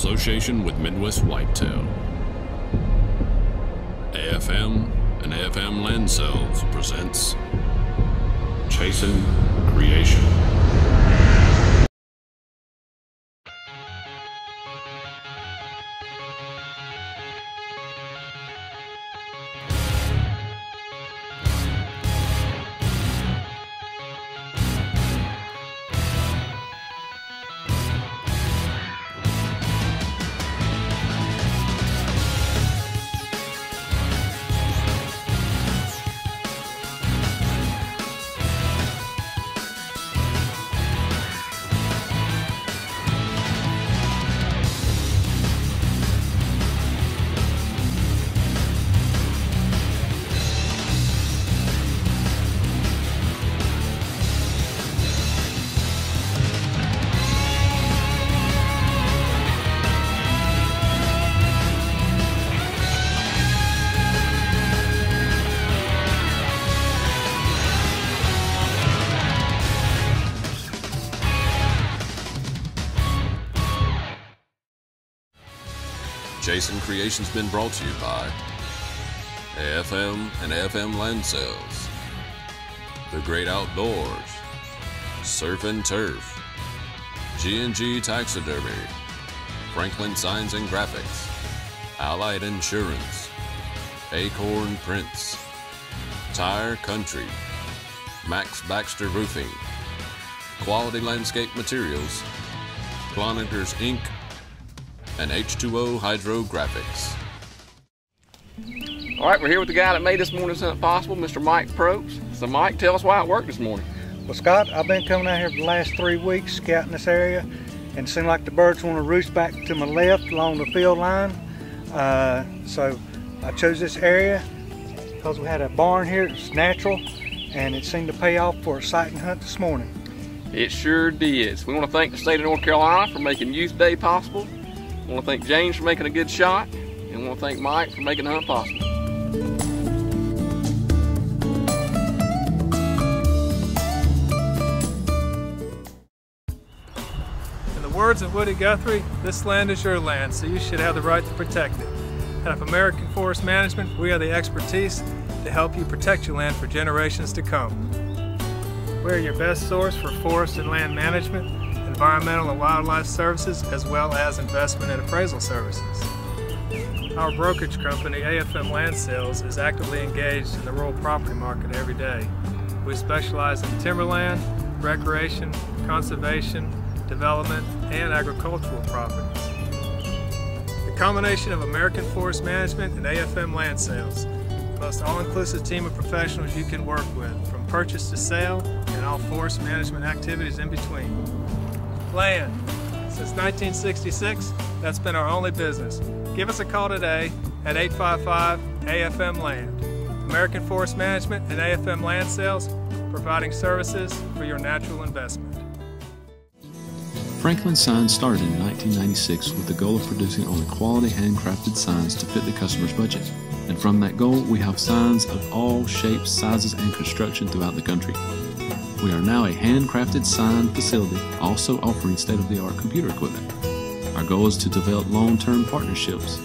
association with Midwest Whitetail. AFM and AFM Land Sales presents Chasin Creation. Chasin Creation's been brought to you by AFM and AFM Land Sales, The Great Outdoors, Surf and Turf, G&G Taxidermy, Franklin Signs and Graphics, Allied Insurance, Acorn Prints, Tire Country, Max Baxter Roofing, Quality Landscape Materials, Clonikers Inc., and H2O Hydrographics. All right, we're here with the guy that made this morning's hunt possible, Mr. Mike Propst. So Mike, tell us why it worked this morning. Well, Scott, I've been coming out here for the last 3 weeks scouting this area, and it seemed like the birds want to roost back to my left along the field line. So I chose this area because we had a barn here that's natural, and it seemed to pay off for a sighting hunt this morning. It sure did. We want to thank the state of North Carolina for making Youth Day possible. I want to thank James for making a good shot, and I want to thank Mike for making the hunt possible. In the words of Woody Guthrie, this land is your land, so you should have the right to protect it. At American Forest Management, we have the expertise to help you protect your land for generations to come. We're your best source for forest and land management, environmental and wildlife services, as well as investment and appraisal services. Our brokerage company, AFM Land Sales, is actively engaged in the rural property market every day. We specialize in timberland, recreation, conservation, development, and agricultural properties. The combination of American Forest Management and AFM Land Sales, the most all-inclusive team of professionals you can work with, from purchase to sale and all forest management activities in between. Land. Since 1966, that's been our only business. Give us a call today at 855-AFM-LAND. American Forest Management and AFM Land Sales, providing services for your natural investment. Franklin Signs started in 1996 with the goal of producing only quality handcrafted signs to fit the customer's budget. And from that goal, we have signs of all shapes, sizes, and construction throughout the country. We are now a handcrafted sign facility, also offering state-of-the-art computer equipment. Our goal is to develop long-term partnerships.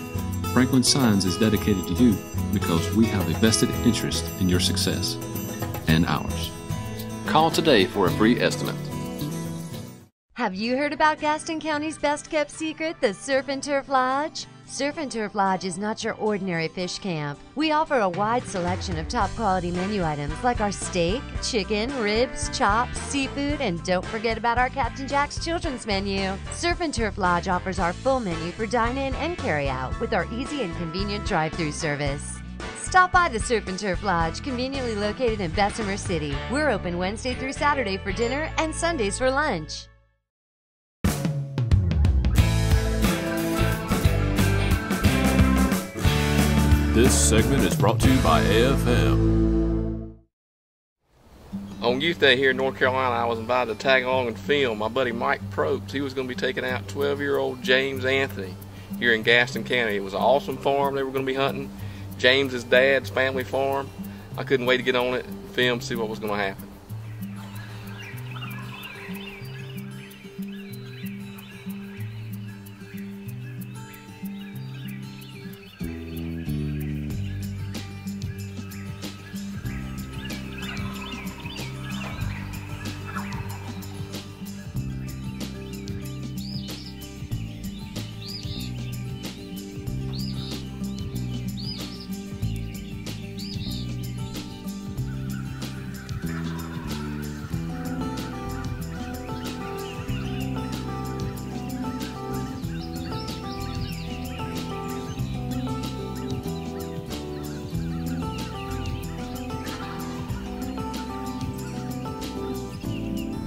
Franklin Signs is dedicated to you because we have a vested interest in your success and ours. Call today for a free estimate. Have you heard about Gaston County's best-kept secret, the Surf and Turf Lodge? Surf and Turf Lodge is not your ordinary fish camp. We offer a wide selection of top-quality menu items like our steak, chicken, ribs, chops, seafood, and don't forget about our Captain Jack's children's menu. Surf and Turf Lodge offers our full menu for dine-in and carry-out with our easy and convenient drive-through service. Stop by the Surf and Turf Lodge, conveniently located in Bessemer City. We're open Wednesday through Saturday for dinner and Sundays for lunch. This segment is brought to you by AFM. On Youth Day here in North Carolina, I was invited to tag along and film my buddy Mike Propst. He was going to be taking out 12-year-old James Anthony here in Gaston County. It was an awesome farm they were going to be hunting. James's dad's family farm. I couldn't wait to get on it and film, see what was going to happen.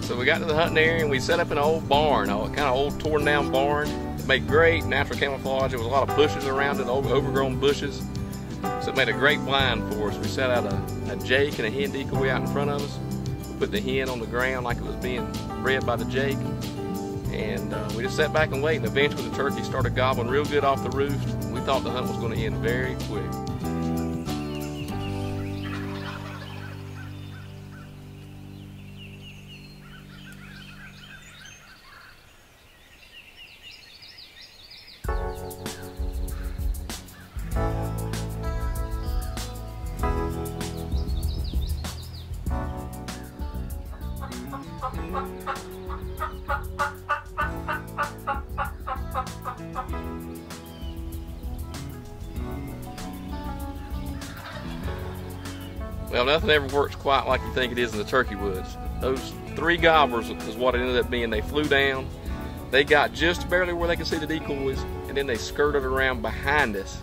So we got to the hunting area and we set up an old barn, a kind of old torn down barn. It made great natural camouflage. There was a lot of bushes around it, overgrown bushes. So it made a great blind for us. We set out a jake and a hen decoy out in front of us. We put the hen on the ground like it was being bred by the jake. And we just sat back and waited. And eventually the turkey started gobbling real good off the roost. We thought the hunt was going to end very quick. Well, nothing ever works quite like you think it is in the turkey woods. Those 3 gobblers is what it ended up being. They flew down, they got just barely where they could see the decoys, and then they skirted around behind us.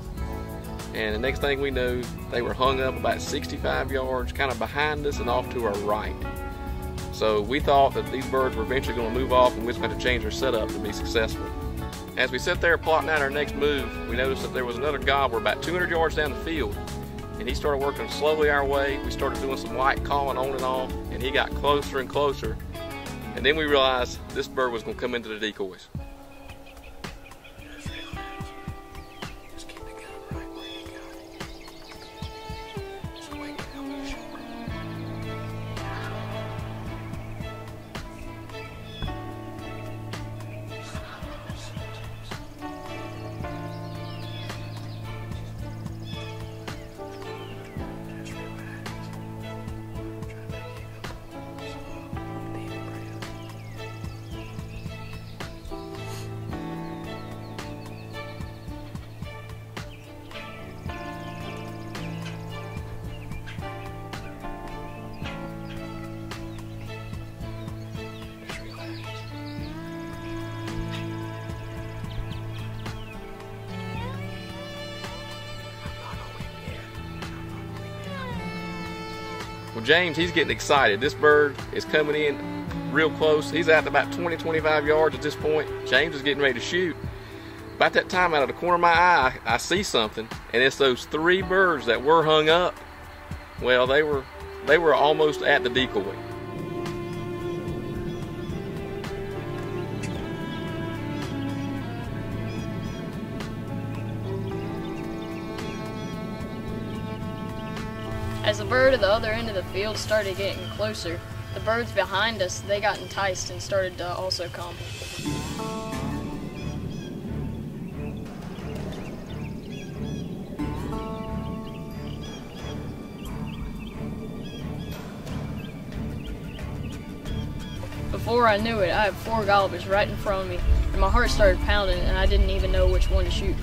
And the next thing we knew, they were hung up about 65 yards, kind of behind us and off to our right. So we thought that these birds were eventually going to move off and we was going to change our setup to be successful. As we sat there plotting out our next move, we noticed that there was another gobbler about 200 yards down the field. And he started working slowly our way. We started doing some light calling on and off, and he got closer and closer. And then we realized this bird was going to come into the decoys. Just keep the gun right where you got it. Just wait till I'm sure. Well, James, he's getting excited. This bird is coming in real close. He's at about 20-25 yards at this point. James is getting ready to shoot. About that time, out of the corner of my eye, I see something, and it's those 3 birds that were hung up. Well, they were almost at the decoy. As the bird at the other end of the field started getting closer, the birds behind us, they got enticed and started to also come. Before I knew it, I had 4 gobblers right in front of me, and my heart started pounding and I didn't even know which one to shoot.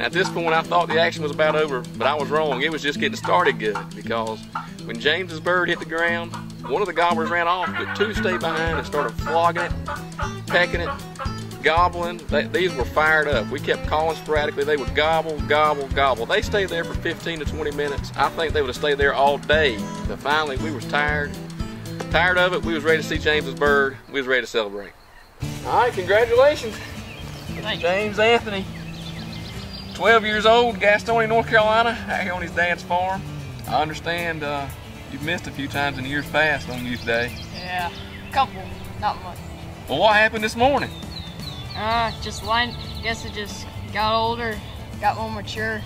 At this point, I thought the action was about over, but I was wrong. It was just getting started good, because when James's bird hit the ground, one of the gobblers ran off, but 2 stayed behind and started flogging it, pecking it, gobbling. These were fired up. We kept calling sporadically. They would gobble, gobble, gobble. They stayed there for 15 to 20 minutes. I think they would have stayed there all day. But finally, we was tired of it. We was ready to see James's bird. We was ready to celebrate. All right, congratulations. Thanks. James Anthony. 12 years old, Gastonia, North Carolina, out here on his dad's farm. I understand you've missed a few times in years past on youth day. Yeah, a couple, not much. Well, what happened this morning? Guess it just got older, got more mature,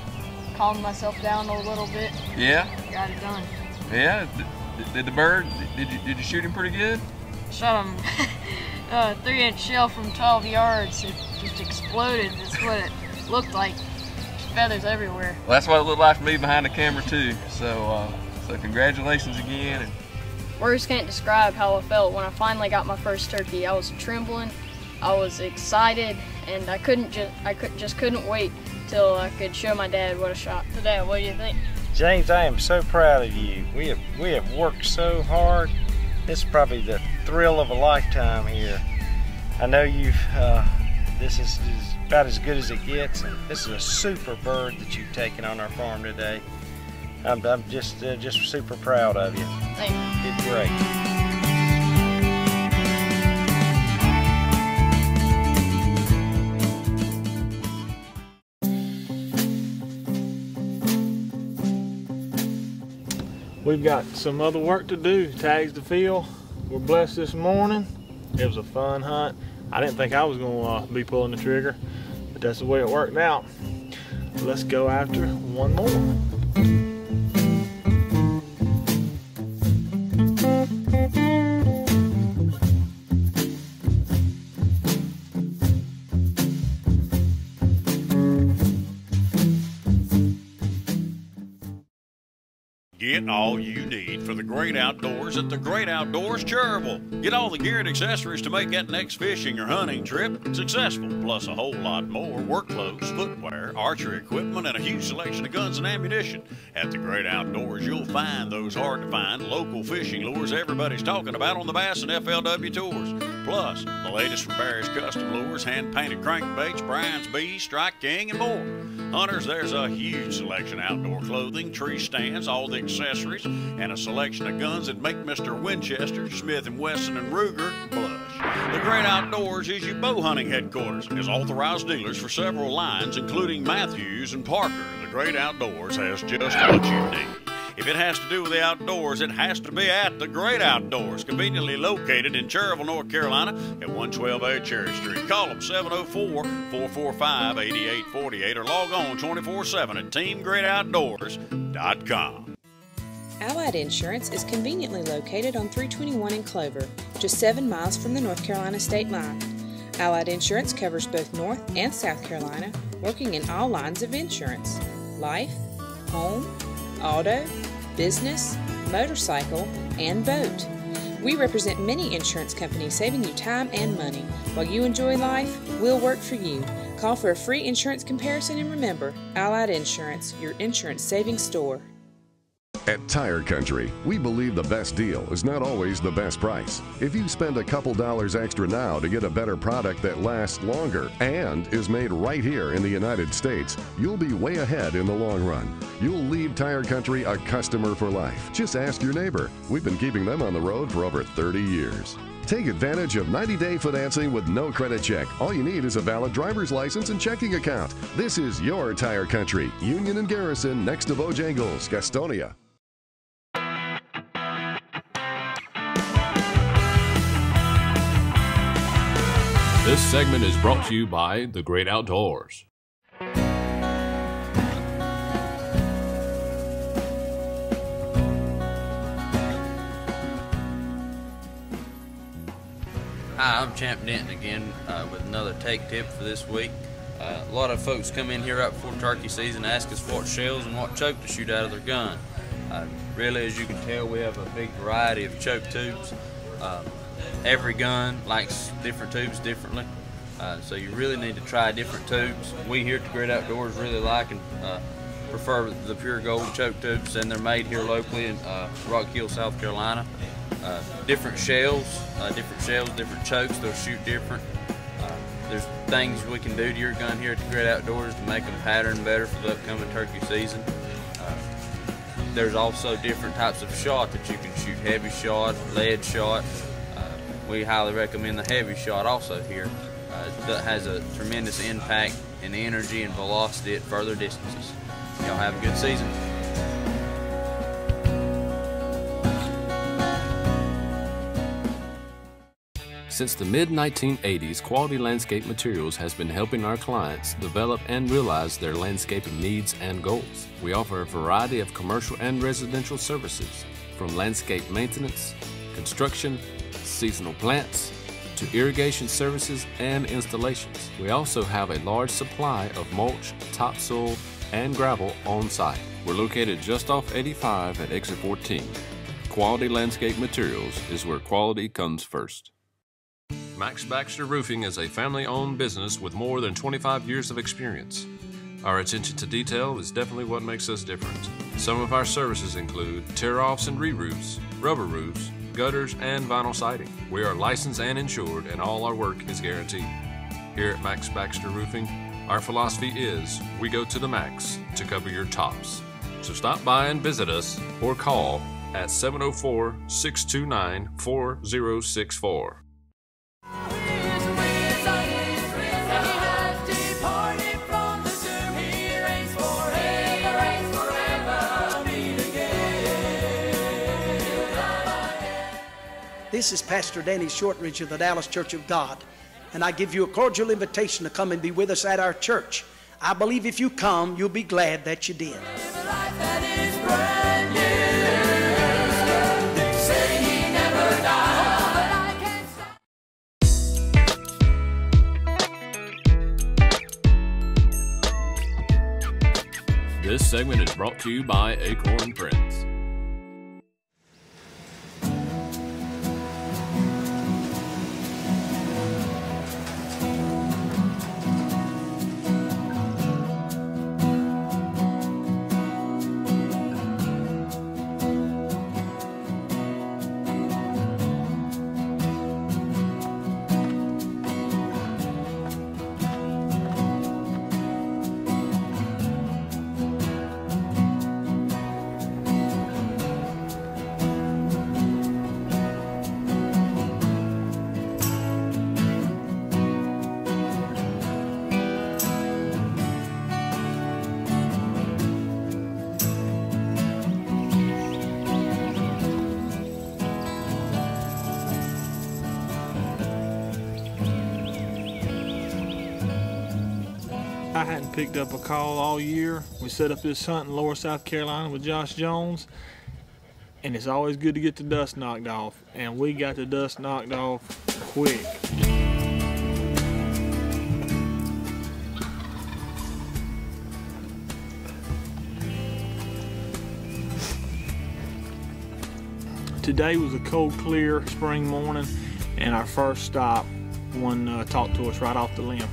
calmed myself down a little bit. Yeah? Got it done. Yeah? Did the bird, did you shoot him pretty good? shot him a 3-inch shell from 12 yards. It just exploded. That's what it looked like. Feathers everywhere. Well, that's what it looked like for me behind the camera too. So congratulations again. And words can't describe how I felt when I finally got my first turkey. I was trembling, I was excited, and I just couldn't wait till I could show my dad what I shot. So Dad, what do you think? James, I am so proud of you. We have worked so hard. This is probably the thrill of a lifetime here. I know this is about as good as it gets, and this is a super bird that you've taken on our farm today. I'm just super proud of you. Thank you. You did great. We've got some other work to do, tags to fill. We're blessed this morning. It was a fun hunt. I didn't think I was going to be pulling the trigger, but that's the way it worked out. Let's go after one more. Get all you need for the great outdoors at the Great Outdoors Cherville. Get all the gear and accessories to make that next fishing or hunting trip successful, plus a whole lot more: work clothes, footwear, archery equipment, and a huge selection of guns and ammunition. At the Great Outdoors, you'll find those hard-to-find local fishing lures everybody's talking about on the Bass and FLW tours. Plus, the latest from Barry's Custom Lures, hand-painted crankbaits, Brian's Bees, Strike King, and more. Hunters, there's a huge selection of outdoor clothing, tree stands, all the accessories, and a selection of guns that make Mr. Winchester, Smith & Wesson, and Ruger blush. The Great Outdoors is your bow hunting headquarters and is authorized dealers for several lines, including Matthews and Parker. The Great Outdoors has just what you need. If it has to do with the outdoors, it has to be at the Great Outdoors, conveniently located in Cherville, North Carolina at 112A Cherry Street. Call them 704-445-8848 or log on 24/7 at teamgreatoutdoors.com. Allied Insurance is conveniently located on 321 in Clover, just 7 miles from the North Carolina state line. Allied Insurance covers both North and South Carolina, working in all lines of insurance: life, home, auto, business, motorcycle, and boat. We represent many insurance companies, saving you time and money. While you enjoy life, we'll work for you. Call for a free insurance comparison, and remember, Allied Insurance, your insurance savings store. At Tire Country, we believe the best deal is not always the best price. If you spend a couple dollars extra now to get a better product that lasts longer and is made right here in the United States, you'll be way ahead in the long run. You'll leave Tire Country a customer for life. Just ask your neighbor. We've been keeping them on the road for over 30 years. Take advantage of 90-day financing with no credit check. All you need is a valid driver's license and checking account. This is your Tire Country, Union and Garrison, next to Bojangles, Gastonia. This segment is brought to you by The Great Outdoors. Hi, I'm Champ Denton again with another take tip for this week. A lot of folks come in here right before turkey season and ask us what shells and what choke to shoot out of their gun. Really, as you can tell, we have a big variety of choke tubes. Every gun likes different tubes differently, so you really need to try different tubes. We here at the Great Outdoors really like and prefer the pure gold choke tubes, and they're made here locally in Rock Hill, South Carolina. Different shells, different chokes, they'll shoot different. There's things we can do to your gun here at the Great Outdoors to make them pattern better for the upcoming turkey season. There's also different types of shot that you can shoot: heavy shot, lead shot. We highly recommend the heavy shot also here. That has a tremendous impact and energy and velocity at further distances. Y'all have a good season. Since the mid-1980s, Quality Landscape Materials has been helping our clients develop and realize their landscaping needs and goals. We offer a variety of commercial and residential services, from landscape maintenance, construction, seasonal plants, to irrigation services and installations. We also have a large supply of mulch, topsoil, and gravel on site. We're located just off 85 at exit 14. Quality Landscape Materials is where quality comes first. Max Baxter Roofing is a family-owned business with more than 25 years of experience. Our attention to detail is definitely what makes us different. Some of our services include tear-offs and re-roofs, rubber roofs, gutters, and vinyl siding. We are licensed and insured, and all our work is guaranteed. Here at Max Baxter Roofing, our philosophy is we go to the max to cover your tops. So stop by and visit us or call at 704-629-4064. This is Pastor Danny Shortridge of the Dallas Church of God, and I give you a cordial invitation to come and be with us at our church. I believe if you come, you'll be glad that you did. This segment is brought to you by Acorn Prints. I hadn't picked up a call all year. We set up this hunt in Lower South Carolina with Josh Jones, and it's always good to get the dust knocked off, and we got the dust knocked off quick. Today was a cold, clear spring morning, and our first stop, one talked to us right off the limb.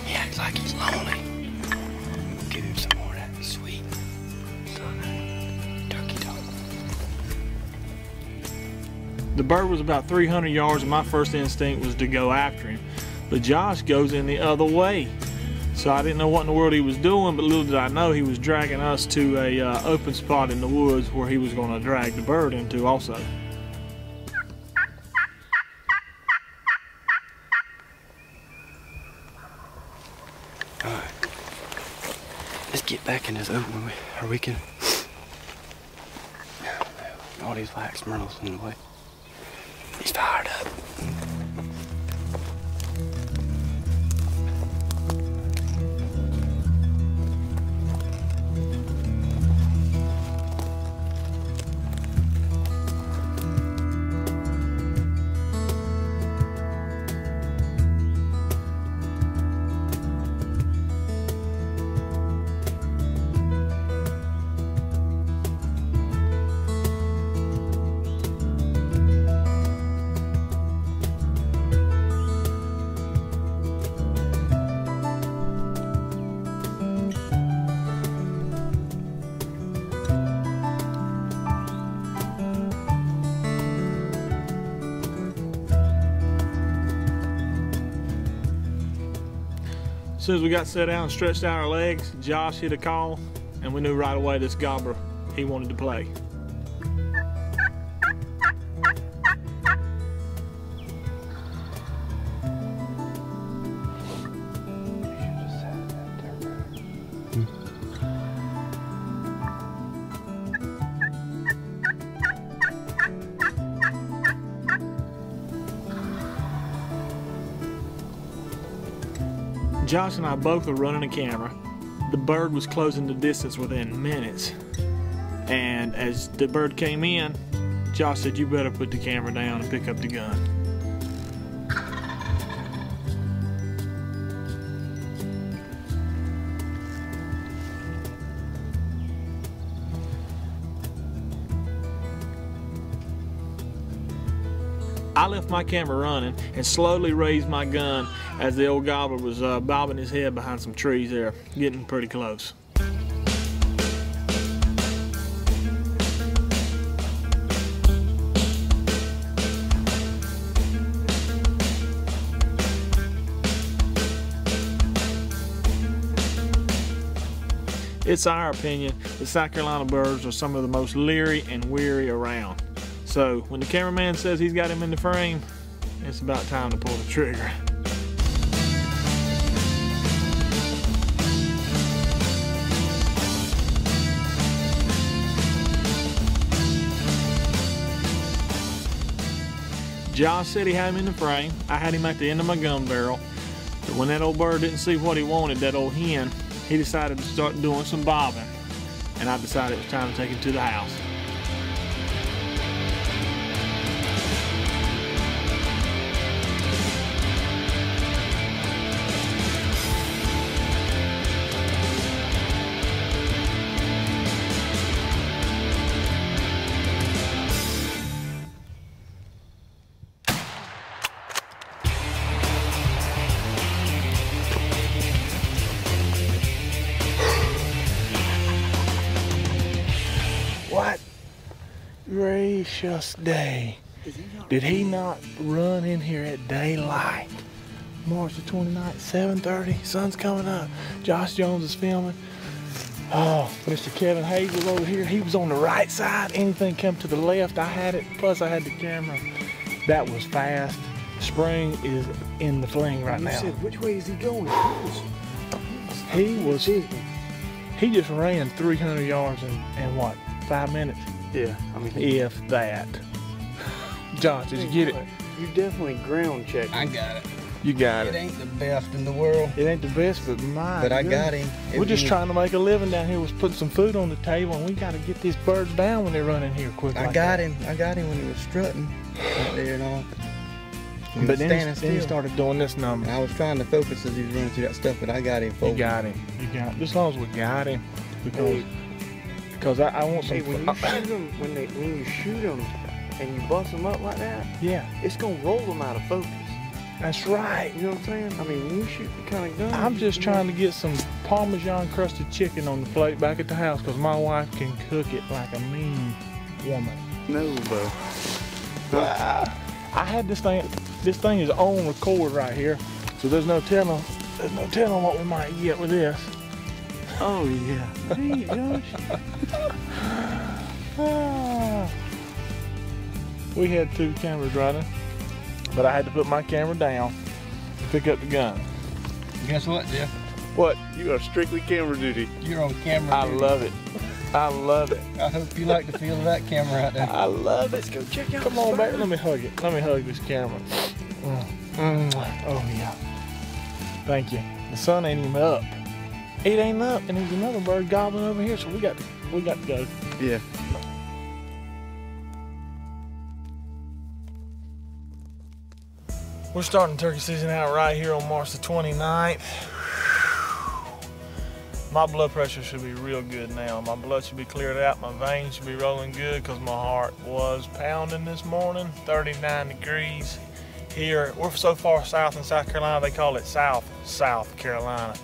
He acts like he's lonely. We'll give him some more of that sweet turkey talk. The bird was about 300 yards, and my first instinct was to go after him. But Josh goes in the other way. So I didn't know what in the world he was doing, but little did I know he was dragging us to a open spot in the woods where he was going to drag the bird into also. Alright. Let's get back in this open or we can... All these wax myrtles in the way. He's fired up. As soon as we got set down and stretched out our legs, Josh hit a call, and we knew right away this gobbler, he wanted to play. Josh and I both were running a camera. The bird was closing the distance within minutes. And as the bird came in, Josh said, "You better put the camera down and pick up the gun." I left my camera running and slowly raised my gun as the old gobbler was bobbing his head behind some trees there, getting pretty close. It's our opinion that South Carolina birds are some of the most leery and weary around. So when the cameraman says he's got him in the frame, it's about time to pull the trigger. Josh said he had him in the frame. I had him at the end of my gun barrel. But when that old bird didn't see what he wanted, that old hen, he decided to start doing some bobbing. And I decided it was time to take him to the house. What gracious day. Did he not run in here at daylight? March the 29th, 7:30, sun's coming up. Josh Jones is filming. Oh, Mr. Kevin Hazel over here, he was on the right side. Anything come to the left, I had it, plus I had the camera. That was fast. Spring is in the fling right now. You said, which way is he going? He just ran 300 yards in what, 5 minutes? Yeah, I mean, if that. Josh, did you get it? You definitely ground checked. I got it. You got it. It ain't the best in the world. It ain't the best, but But I got him. We're just trying to make a living down here. We're putting some food on the table, and we got to get these birds down when they run in here quick. I got him when he was strutting out there and all. But then he started doing this number. I was trying to focus as he was running through that stuff, but I got him. You got him. You got him. Just as long as we got him, because I want some. Hey, when you shoot them, when you shoot them and you bust them up like that, yeah, it's gonna roll them out of focus. That's right. You know what I'm saying? I mean, when you shoot the kind of gun. I'm just trying to get some Parmesan crusted chicken on the plate back at the house because my wife can cook it like a mean woman. No, bro. I had this thing. This thing is on record right here, so there's no telling what we might get with this. Oh yeah. Hey, Josh. We had 2 cameras running, but I had to put my camera down to pick up the gun. Guess what, Jeff? What? You are strictly camera duty. You're on camera. I love it. I love it. I hope you like the feel of that camera out there. I love it. Let's go check out. Come on back. Let me hug it. Let me hug this camera. Oh yeah. Thank you. The sun ain't even up. It ain't up, and there's another bird gobbling over here, so we got to go. Yeah. We're starting turkey season out right here on March the 29th. My blood pressure should be real good now. My blood should be cleared out. My veins should be rolling good because my heart was pounding this morning. 39 degrees here. We're so far south in South Carolina, they call it South Carolina,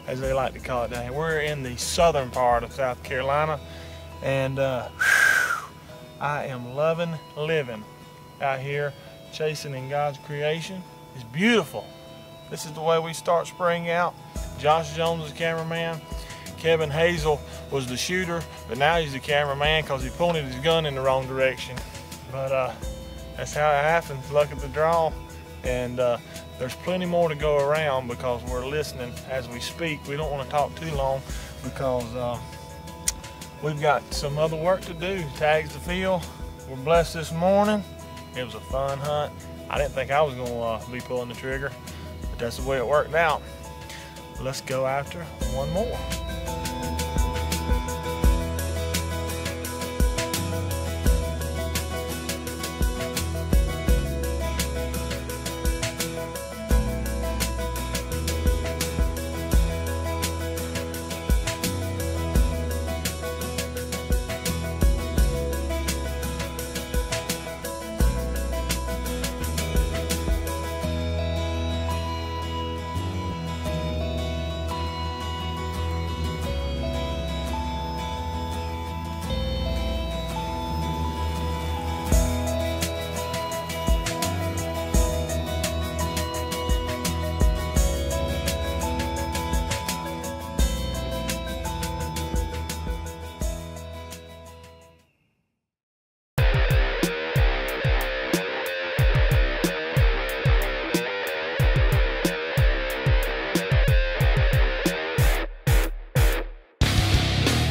as they like to call it down here. We're in the southern part of South Carolina, and I am loving living out here, chasing in God's creation. It's beautiful. This is the way we start spring out. Josh Jones is the cameraman. Kevin Hazel was the shooter, but now he's the cameraman because he pointed his gun in the wrong direction. But that's how it happens, luck of the draw. And there's plenty more to go around because we're listening as we speak. We don't want to talk too long because we've got some other work to do. Tags to fill. We're blessed this morning. It was a fun hunt. I didn't think I was going to be pulling the trigger, but that's the way it worked out. let's go after one more.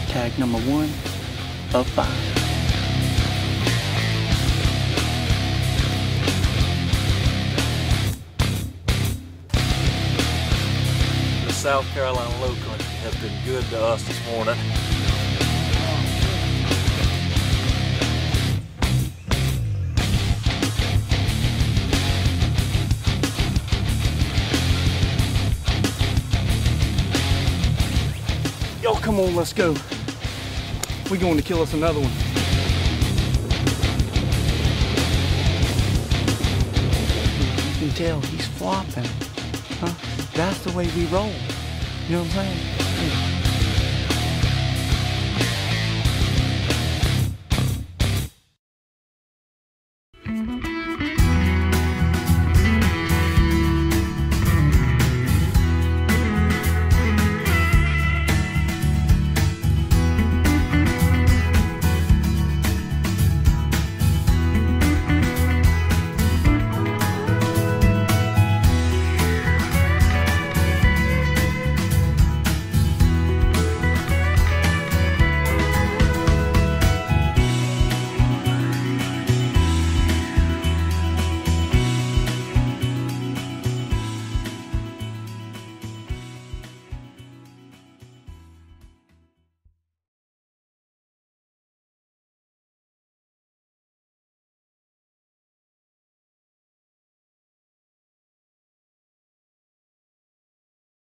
Tag number 1 of 5. The South Carolina Low Country has been good to us this morning. Yo, come on, let's go. We're going to kill us another one. You can tell he's flopping, huh? That's the way we roll. You know what I'm saying?